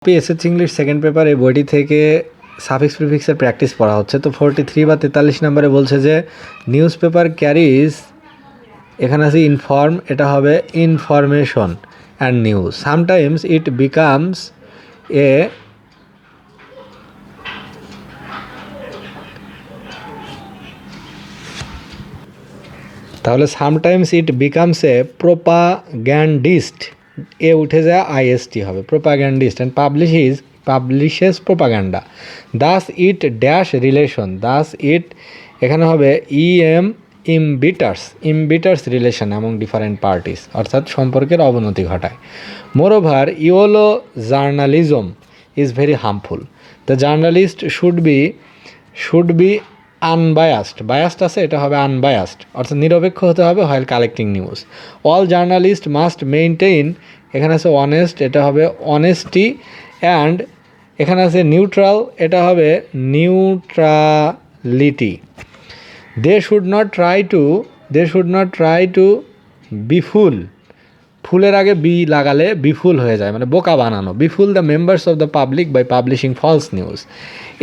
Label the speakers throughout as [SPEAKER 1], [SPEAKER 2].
[SPEAKER 1] SSC English second paper এই বইটি থেকে সাফিক্স প্রিফিক্সের প্র্যাকটিস পড়া হচ্ছে। তো 43 বা 43 নম্বরে বলছে যে নিউজ পেপার ক্যারিজ, এখানে আছে ইনফর্ম, এটা হবে information and news. Sometimes it becomes a তাহলে সামটাইমস ইট বিকামস এ প্রোপাগ্যান্ডিস্ট, এ উঠে যায় আইএসটি হবে, propagandist, and publishes propaganda. Does it dash relation, does it এখানে হবে embitters relation among different parties, অর্থাৎ সম্পর্কের অবনতি ঘটায়। Moreover yellow journalism is very harmful, the journalist should be unbiased, biased আছে, এটা হবে আনবায়াসড, অর্থাৎ নিরপেক্ষ হতে হবে while collecting news. All journalist must maintain, এখানে আছে অনেস্ট, এটা হবে অনেস্টি, অ্যান্ড এখানে আছে নিউট্রাল, এটা হবে neutrality. They should not try to befool, ফুলের আগে বি লাগালে বিফুল হয়ে যায়, মানে বোকা বানানো। Befool the members of the public by publishing false news.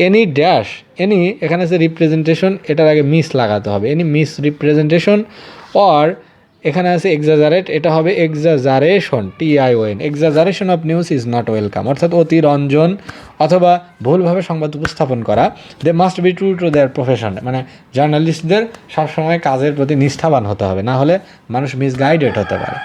[SPEAKER 1] Any dash, any এখানে আছে রিপ্রেজেন্টেশন, এটার আগে মিস লাগাতে হবে, এনি মিস রিপ্রেজেন্টেশন, অর এখানে আছে এক্সাজারেট, এটা হবে exaggeration, TION, exaggeration of news is not welcome, অর্থাৎ অতিরঞ্জন অথবা ভুলভাবে সংবাদ উপস্থাপন করা। They must be true to their profession, মানে জার্নালিস্টদের সবসময় কাজের প্রতি নিষ্ঠাবান হতে হবে, না হলে মানুষ মিসগাইডেড হতে পারে।